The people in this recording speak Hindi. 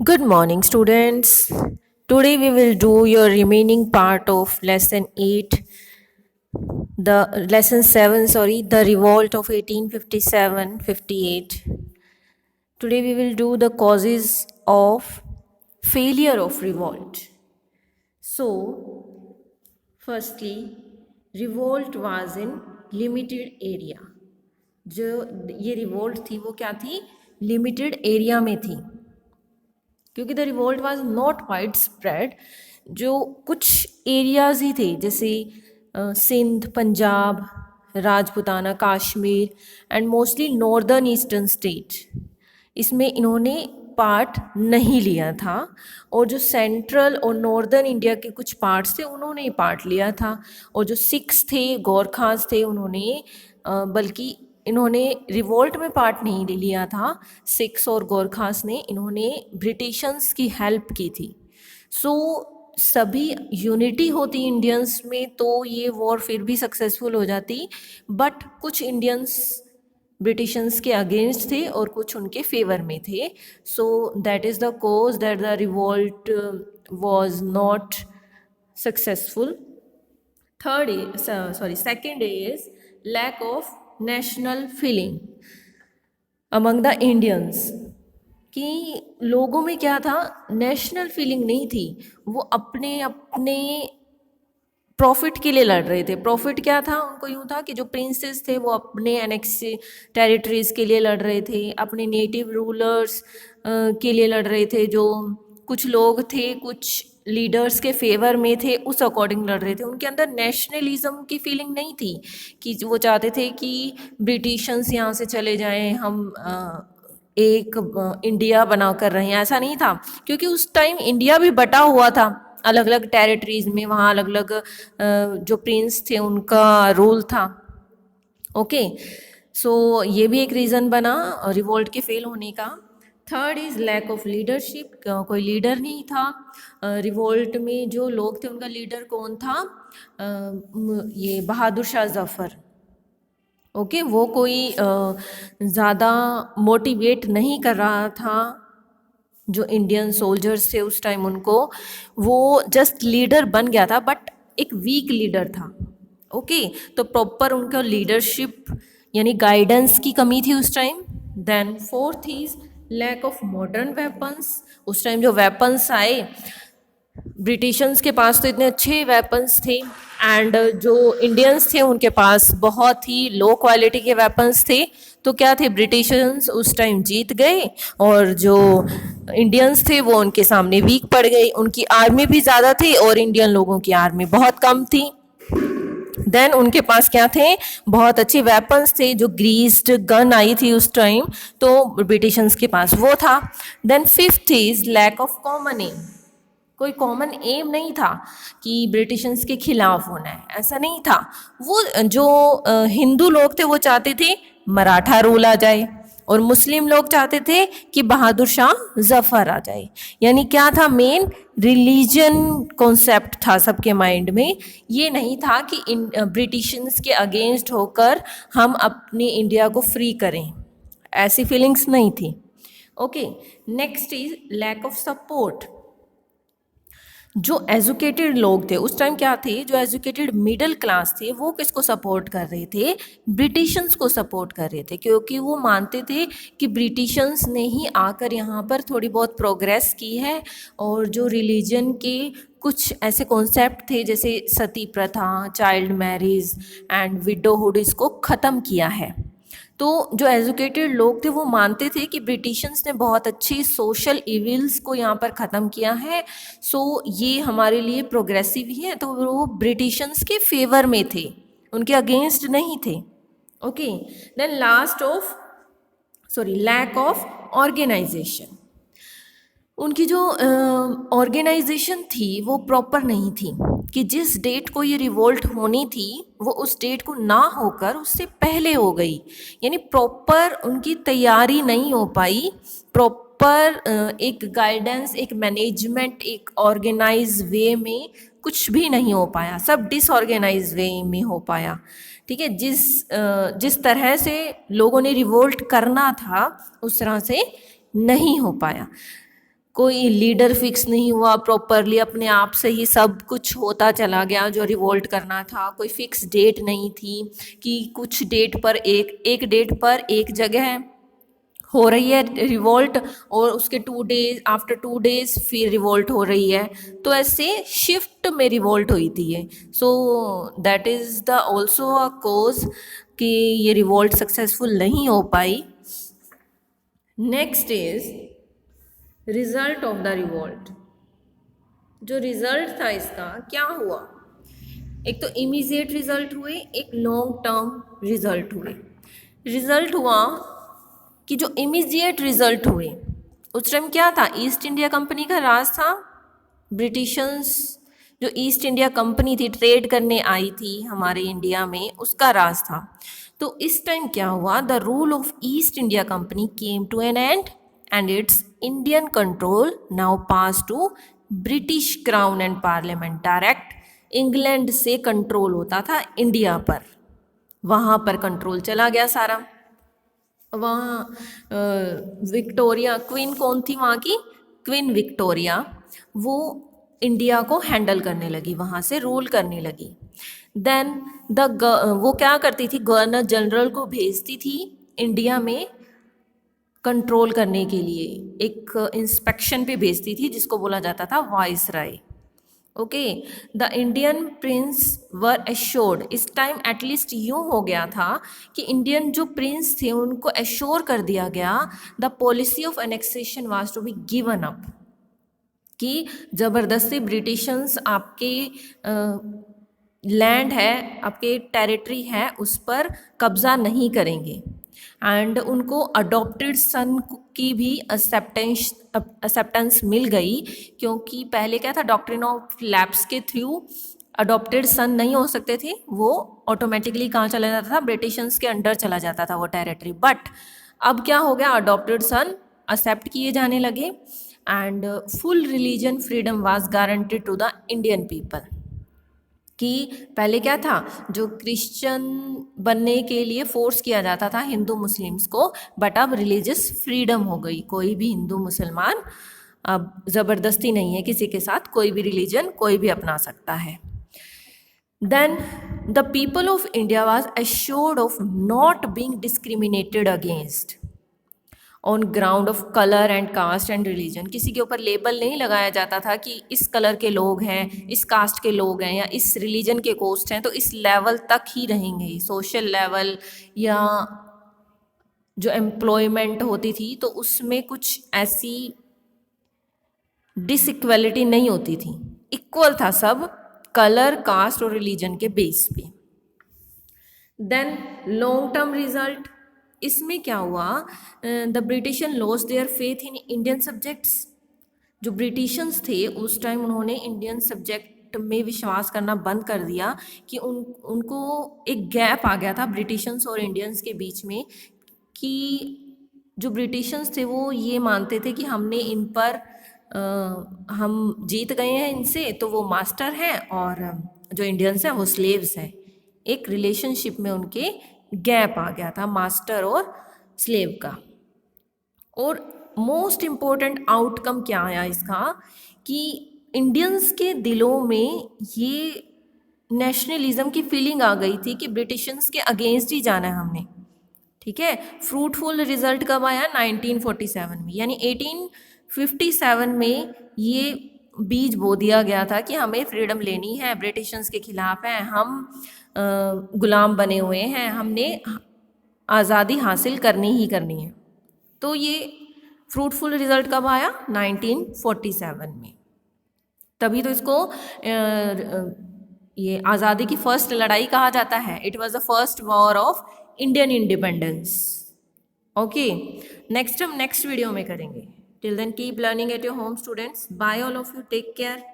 Good morning, students. Today we will do your remaining part of lesson 8, the lesson 7, sorry, the revolt of 1857-58. Today we will do the causes of failure of revolt. So, firstly, revolt was in limited area. जो ये रिवोल्ट थी वो क्या थी, लिमिटेड एरिया में थी, क्योंकि the revolt was not widespread. जो कुछ एरियाज ही थे, जैसे Sindh, Punjab, Rajputana, Kashmir and mostly northern eastern state, इसमें इन्होंने पार्ट नहीं लिया था। और जो सेंट्रल और नॉर्दर्न इंडिया के कुछ पार्ट्स थे उन्होंने ही पार्ट लिया था। और जो सिख्स थे, गोरखास थे, उन्होंने बल्कि इन्होंने रिवोल्ट में पार्ट नहीं लिया था। सिख्स और गोरखास ने इन्होंने ब्रिटिशर्स की हेल्प की थी। सो सभी यूनिटी होती इंडियंस में तो ये वॉर फिर भी सक्सेसफुल हो जाती, बट कुछ इंडियंस ब्रिटिशर्स के अगेंस्ट थे और कुछ उनके फेवर में थे। So that is the cause that the revolt was not successful. Second is lack of national feeling among the Indians, कि लोगों में क्या था, नेशनल फीलिंग नहीं थी। वो अपने अपने प्रॉफिट के लिए लड़ रहे थे। प्रॉफिट क्या था, उनको यूँ था कि जो प्रिंसेस थे वो अपने एनेक्स टेरिटरीज़ के लिए लड़ रहे थे, अपने नेटिव रूलर्स के लिए लड़ रहे थे। जो कुछ लोग थे, कुछ लीडर्स के फेवर में थे, उस अकॉर्डिंग लड़ रहे थे। उनके अंदर नेशनलिज्म की फीलिंग नहीं थी कि वो चाहते थे कि ब्रिटिशर्स यहाँ से चले जाएं, हम एक इंडिया बना कर रहे हैं, ऐसा नहीं था। क्योंकि उस टाइम इंडिया भी बटा हुआ था अलग अलग टेरिटरीज में, वहाँ अलग अलग जो प्रिंस थे उनका रूल था। ओके, सो ये भी एक रीज़न बना रिवोल्ट के फेल होने का। Third is lack of leadership, कोई लीडर नहीं था। रिवोल्ट में जो लोग थे उनका लीडर कौन था, ये बहादुर शाह जफ़र। ओके, वो कोई ज़्यादा मोटिवेट नहीं कर रहा था जो इंडियन सोल्जर्स थे उस टाइम उनको। वो जस्ट लीडर बन गया था, बट एक वीक लीडर था। ओके, तो प्रॉपर उनका लीडरशिप यानी गाइडेंस की कमी थी उस time. Then fourth is lack of modern weapons. उस टाइम जो वेपन्स आए, ब्रिटिशर्स के पास तो इतने अच्छे वेपन्स थे, एंड जो इंडियंस थे उनके पास बहुत ही लो क्वालिटी के वेपन्स थे। तो क्या थे, ब्रिटिशर्स उस टाइम जीत गए और जो इंडियंस थे वो उनके सामने वीक पड़ गए। उनकी आर्मी भी ज़्यादा थी और इंडियन लोगों की आर्मी बहुत कम थी। देन उनके पास क्या थे, बहुत अच्छे वेपन्स थे। जो ग्रीस्ड गन आई थी उस टाइम, तो ब्रिटिशर्स के पास वो था। Then fifth is lack of common aim. कोई कॉमन एम नहीं था कि ब्रिटिशर्स के खिलाफ होना है, ऐसा नहीं था। वो जो हिंदू लोग थे वो चाहते थे मराठा रूल आ जाए, और मुस्लिम लोग चाहते थे कि बहादुर शाह जफ़र आ जाए। यानी क्या था, मेन रिलीजन कॉन्सेप्ट था सबके माइंड में। ये नहीं था कि ब्रिटिशर्स के अगेंस्ट होकर हम अपनी इंडिया को फ्री करें, ऐसी फीलिंग्स नहीं थी। Okay, next is lack of support. जो एजुकेटेड लोग थे उस टाइम क्या थे, जो एजुकेटेड मिडिल क्लास थे वो किसको सपोर्ट कर रहे थे, ब्रिटिशर्स को सपोर्ट कर रहे थे। क्योंकि वो मानते थे कि ब्रिटिशर्स ने ही आकर यहाँ पर थोड़ी बहुत प्रोग्रेस की है, और जो रिलीजन के कुछ ऐसे कॉन्सेप्ट थे जैसे सती प्रथा, चाइल्ड मैरिज एंड विडोहुड, इसको ख़त्म किया है। तो जो एजुकेटेड लोग थे वो मानते थे कि ब्रिटिशर्स ने बहुत अच्छी सोशल इविल्स को यहाँ पर ख़त्म किया है, सो ये हमारे लिए प्रोग्रेसिव ही है। तो वो ब्रिटिशर्स के फेवर में थे, उनके अगेंस्ट नहीं थे। Okay, then lack of organisation. उनकी जो ऑर्गेनाइजेशन थी वो प्रॉपर नहीं थी, कि जिस डेट को ये रिवोल्ट होनी थी वो उस डेट को ना होकर उससे पहले हो गई। यानी प्रॉपर उनकी तैयारी नहीं हो पाई, प्रॉपर एक गाइडेंस, एक मैनेजमेंट, एक ऑर्गेनाइज वे में कुछ भी नहीं हो पाया, सब डिसऑर्गेनाइज वे में हो पाया। ठीक है, जिस तरह से लोगों ने रिवोल्ट करना था उस तरह से नहीं हो पाया। कोई लीडर फिक्स नहीं हुआ प्रॉपरली, अपने आप से ही सब कुछ होता चला गया जो रिवोल्ट करना था। कोई फिक्स डेट नहीं थी कि कुछ डेट पर एक डेट पर एक जगह हो रही है रिवोल्ट और उसके 2 डेज आफ्टर 2 डेज फिर रिवोल्ट हो रही है। तो ऐसे शिफ्ट में रिवोल्ट हुई थी ये। So that is the also a cause कि ये रिवोल्ट सक्सेसफुल नहीं हो पाई। Next is result of the revolt. जो रिजल्ट था इसका क्या हुआ, एक तो इमीडिएट रिजल्ट हुए, एक लॉन्ग टर्म रिजल्ट हुए। रिजल्ट हुआ कि जो इमीडिएट रिजल्ट हुए उस टाइम क्या था, ईस्ट इंडिया कंपनी का राज था। ब्रिटिशर्स जो ईस्ट इंडिया कंपनी थी ट्रेड करने आई थी हमारे इंडिया में, उसका राज था। तो इस टाइम क्या हुआ, the rule of East India Company came to an end and its Indian control now pass to British crown and parliament. Direct England से कंट्रोल होता था इंडिया पर, वहाँ पर कंट्रोल चला गया सारा। वहाँ विक्टोरिया क्वीन कौन थी वहाँ की, क्वीन विक्टोरिया, वो इंडिया को हैंडल करने लगी, वहाँ से रूल करने लगी। देन वो क्या करती थी, गवर्नर जनरल को भेजती थी इंडिया में कंट्रोल करने के लिए, एक इंस्पेक्शन पे भेजती थी जिसको बोला जाता था viceroy. Okay, the Indian Prince were assured. इस टाइम एटलीस्ट यूँ हो गया था कि इंडियन जो प्रिंस थे उनको एश्योर कर दिया गया, the policy of annexation was to be given up, कि ज़बरदस्ती ब्रिटिशर्स आपके लैंड है, आपके टेरिटरी है, उस पर कब्ज़ा नहीं करेंगे। एंड उनको अडॉप्टेड सन की भी एक्सेप्टेंस मिल गई, क्योंकि पहले क्या था, डॉक्ट्रिन ऑफ लैप्स के थ्रू अडॉप्टेड सन नहीं हो सकते थे, वो ऑटोमेटिकली कहाँ चला जाता था, ब्रिटिशर्स के अंडर चला जाता था वो टेरिटरी। बट अब क्या हो गया, अडॉप्टेड सन एक्सेप्ट किए जाने लगे and full religion freedom was guaranteed to the Indian people. कि पहले क्या था, जो क्रिश्चियन बनने के लिए फोर्स किया जाता था हिंदू मुस्लिम्स को, बट अब रिलीजियस फ्रीडम हो गई, कोई भी हिंदू मुसलमान अब ज़बरदस्ती नहीं है किसी के साथ, कोई भी रिलीजन कोई भी अपना सकता है। Then the people of India was assured of not being discriminated against on ground of colour and caste and religion. किसी के ऊपर लेबल नहीं लगाया जाता था कि इस कलर के लोग हैं, इस कास्ट के लोग हैं, या इस रिलीजन के कोस्ट हैं तो इस लेवल तक ही रहेंगे। सोशल लेवल या जो एम्प्लॉयमेंट होती थी तो उसमें कुछ ऐसी डिसइक्वलिटी नहीं होती थी, इक्वल था सब कलर, कास्ट और रिलीजन के बेस पे। देन लॉन्ग टर्म रिजल्ट, इसमें क्या हुआ, the British loss their faith in Indian subjects. जो ब्रिटिशन्स थे उस टाइम उन्होंने इंडियन सब्जेक्ट में विश्वास करना बंद कर दिया, कि उनको एक गैप आ गया था ब्रिटिशन्स और इंडियंस के बीच में, कि जो ब्रिटिशन्स थे वो ये मानते थे कि हमने इन पर हम जीत गए हैं इनसे, तो वो मास्टर हैं और जो इंडियंस हैं वो स्लेव्स हैं। एक रिलेशनशिप में उनके गैप आ गया था मास्टर और स्लेव का। और मोस्ट इम्पोर्टेंट आउटकम क्या आया इसका, कि इंडियंस के दिलों में ये नेशनलिज्म की फीलिंग आ गई थी कि ब्रिटिशर्स के अगेंस्ट ही जाना है हमने। ठीक है, फ्रूटफुल रिजल्ट कब आया, 1947 में, यानी 1857 में ये बीज बो दिया गया था कि हमें फ्रीडम लेनी है, ब्रिटिशर्स के खिलाफ हैं हम, गुलाम बने हुए हैं, हमने आज़ादी हासिल करनी ही करनी है। तो ये फ्रूटफुल रिजल्ट कब आया, 1947 में। तभी तो इसको ये आज़ादी की फर्स्ट लड़ाई कहा जाता है। It was the first war of Indian independence. Okay, next हम नेक्स्ट वीडियो में करेंगे। Till then keep learning at your home students. Bye all of you, take care.